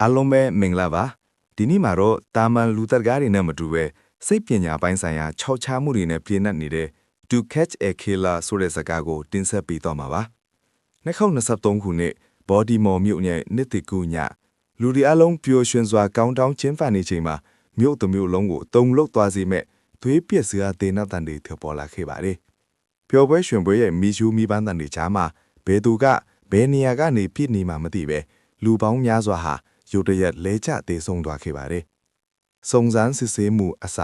အားလုံးပဲမင်္ဂလာပါဒီနေ့မှာတော့တာမန်လူသက်ကားတွေနဲ့မတူပဲစိတ်ပညာပိုင်းဆိုင်ရာခြောက်ခြားမှုတွေနဲ့ပြည့်နှက်နေတဲ့ To Catch a Killer ဆိုတဲ့စကားကိုတင်ဆက်ပေးတော့မှာပါ2023ခုနှစ် Baltimore မြို့နယ်နှစ်တကူညလူတွေအလုံးပျော်ရွှင်စွာကောင်းတောင်းကျင်းပနေချိန်မှာမြို့တစ်မြို့လုံးကိုတုံလုတ်သွားစေမဲ့သွေးပြက်စရာဒေနတန်တွေထပေါ်လာခဲ့ပါတယ်ပျော်ပွဲရွှင်ပွဲရဲ့မီရှူမီပန်းတန်တွေကြားမှာဘယ်သူကဘယ်နေရာကနေပြစ်နေမှမသိပဲလူပေါင်းများစွာဟာရုတ်တရက်လဲကျတေဆုံးသွားခဲ့ပါတယ်။စုံစမ်းစစ်ဆေးမှုအစ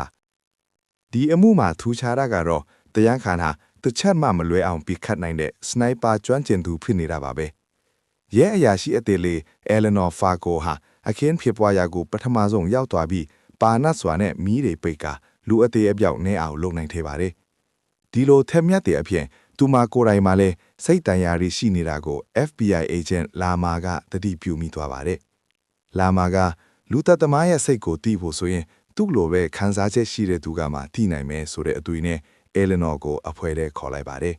ဒီအမှုမှာထူးခြားတာကတော့တရားခံဟာတစ်ချက်မှမလွဲအောင်ပြစ်ခတ်နိုင်တဲ့စနိုက်ပါကျွမ်းကျင်သူဖြစ်နေတာပါပဲ။ရဲအရာရှိအသေးလေးအဲလနော်ဖာကိုဟာအခင်းဖြစ်ပွားရာကိုပထမဆုံးရောက်သွားပြီးပါနတ်စွာနဲ့မီးတွေပိတ်ကလူအသေးအပြောက်နေအောင်လုပ်နိုင်ခဲ့ပါတယ်။ဒီလိုထက်မြက်တဲ့အဖြစ်သူမကိုယ်တိုင်မှလည်းစိတ်တန်ရာတွေရှိနေတာကို FBI agent လာမာကသတိပြုမိသွားပါတယ်။လာမာကလူသက်သမားရဲ့စိတ်ကိုသိဖို့ဆိုရင်သူ့လိုပဲခံစားချက်ရှိတဲ့သူကမှသိနိုင်မယ်ဆိုတဲ့အတွေ့နဲ့အဲလနော်ကိုအဖွဲတဲ့ခေါ်လိုက်ပါတယ်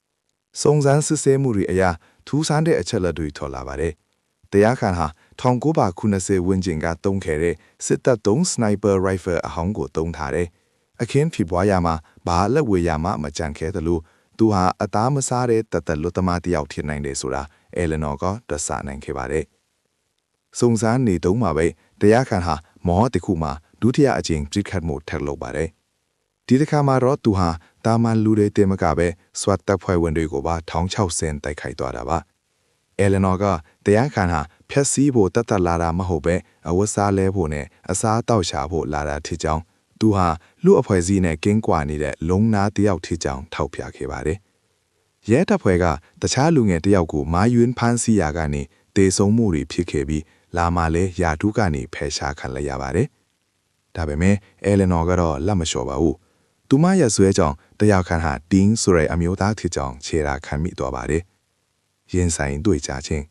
။စုံစမ်းစစ်ဆေးမှုတွေအရာထူးဆန်းတဲ့အချက်လက်တွေထွက်လာပါတယ်။တရားခံဟာ1990ဝန်းကျင်ကတုံးခဲ့တဲ့စစ်တပ်သုံးစနိုက်ပါရိုင်ဖယ်အဟောင်းကိုတုံးထားတယ်။အခင်းဖြစ်ပွားရမှာဘာလက်ဝေရမှမကြံခဲ့တယ်လို့သူဟာအသားမစားတဲ့တသက်လွတ်သမားတယောက်ဖြစ်နိုင်တယ်ဆိုတာအဲလနော်ကတဆနိုင်ခဲ့ပါတယ်။စုံစမ်းနေတုန်းမှာပဲတရားခံဟာမော်တစ်ခုမှာဒုတိယအကြိမ်ပြစ်ခတ်မှုထပ်လုပ်ပါတယ်။ဒီတစ်ခါမှာတော့သူဟာတာမန်လူတွေတင်မကပဲဆွတ်တပ်ဖွဲ့ဝင်တွေကိုပါ1600တိုက်ခိုက်သွားတာပါ။အဲလနော်ကတရားခံဟာဖျက်ဆီးဖို့တတ်လာတာမဟုတ်ပဲအဝတ်စားလဲဖို့နဲ့အစားတောက်ရှာဖို့လာတာဖြစ်ကြောင်းသူဟာလူအဖွဲ့အစည်းနဲ့ကင်းကွာနေတဲ့လုံနာတယောက်ဖြစ်ကြောင်းထောက်ပြခဲ့ပါတယ်။ရဲတပ်ဖွဲ့ကတခြားလူငယ်တယောက်ကိုမာယွန်းဖမ်းဆီးရာကနေတေဆုံးမှုတွေဖြစ်ခဲ့ပြီးလာမလဲယာတုကနေဖယ်ရှားခံလိုက်ရပါတယ်။ဒါပေမဲ့အဲလနော်ကတော့လက်မလျှော်ပါဘူး။သူမရဲ့ဆွဲကြောင့်တရားခံဟာတင်းဆိုတဲ့အမျိုးသားဖြစ်ကြောင်းခြေရာခံမိသွားပါတယ်။ရင်ဆိုင်တွေ့ကြခြင်း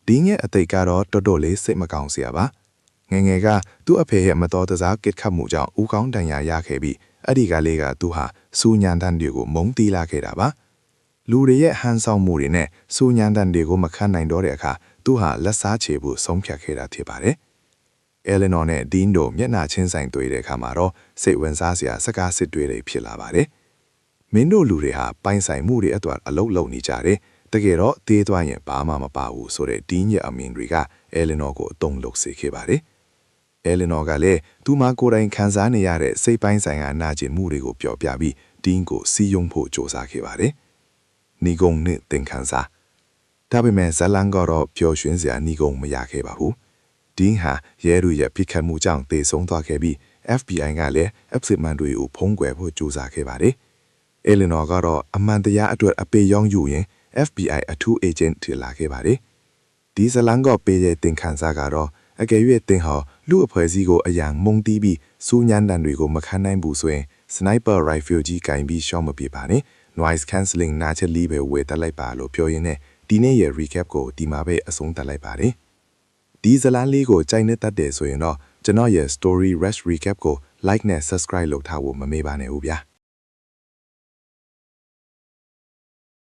တင်းရဲ့အသိကတော့တော်တော်လေးစိတ်မကောင်းစရာပါ။ငယ်ငယ်ကသူ့အဖေရဲ့မတော်တဆကစ်ခတ်မှုကြောင့်ဦးခေါင်းတန်ရာရခဲ့ပြီးအဲ့ဒီကလေးကသူဟာစူညံတန်တွေကိုမုန်းတီးလာခဲ့တာပါ။လူတွေရဲ့ဟန်ဆောင်မှုတွေနဲ့စူညံတန်တွေကိုမခံနိုင်တော့တဲ့အခါသူဟာလက်စားချေဖို့ဆုံးဖြတ်ခဲ့တာဖြစ်ပါတယ်။အဲလနော်နဲ့ဒင်းတို့မျက်နှာချင်းဆိုင်တွေ့တဲ့အခါမှာတော့စိတ်ဝင်စားစရာစကားစစ်တွေတွေဖြစ်လာပါတယ်။မင်းတို့လူတွေဟာပိုင်ဆိုင်မှုတွေအတွက်အလုပ်လုပ်နေကြတယ်။တကယ်တော့တေးသွားရင်ဘာမှမပါဘူးဆိုတဲ့ဒင်းရဲ့အမင်တွေကအဲလနော်ကိုအတုံးလုပ်စေခဲ့ပါတယ်။အဲလနော်ကလည်းသူမကိုယ်တိုင်ခံစားနေရတဲ့စိတ်ပိုင်းဆိုင်ရာနာကျင်မှုတွေကိုပြောပြပြီးဒင်းကိုစီးယုံဖို့ကြိုးစားခဲ့ပါတယ်။နီဂုံနဲ့သင်ခန်းစာဒါပေမဲ့ဇလန်ကတော့ပျော်ရွှင်စရာနီဂုံမရခဲ့ပါဘူး။ဒင်းဟာရဲတို့ရဲ့ပြစ်ခတ်မှုကြောင့်တေဆုံးသွားခဲ့ပြီး FBI ကလည်းအပ်စစ်မန်တွေကိုဖုံးကွယ်ဖို့ကြိုးစားခဲ့ပါတယ်။အဲလနော်ကတော့အမှန်တရားအတွက်အပေရောင်းယူရင် FBI အထူး agent ထလာခဲ့ပါတယ်။ဒီဇလန်ကပေးတဲ့သင်ခန်းစာကတော့အကယ်၍တင်ဟောလူအဖွဲ့အစည်းကိုအရန်မုံတီးပြီးစူးညံတန်တွေကိုမခံနိုင်ဘူးဆိုရင် sniper rifle ကြီးကင်ပြီးရှော့မပြပါနဲ့ noise cancelling နာချက်လီပဲဝယ်တက်လိုက်ပါလို့ပြောရင်းနဲ့ဒီနေ့ရဲ့ recap ကိုဒီမှာပဲအဆုံးသတ်လိုက်ပါတယ်။ဒီဇလန်လေးကိုကြိုက်နေတတ်တယ်ဆိုရင်တော့ကျွန်တော်ရဲ့ story rush recap ကို like နဲ့ subscribe လုပ်ထားဖို့မမေ့ပါနဲ့ဦးဗျာ။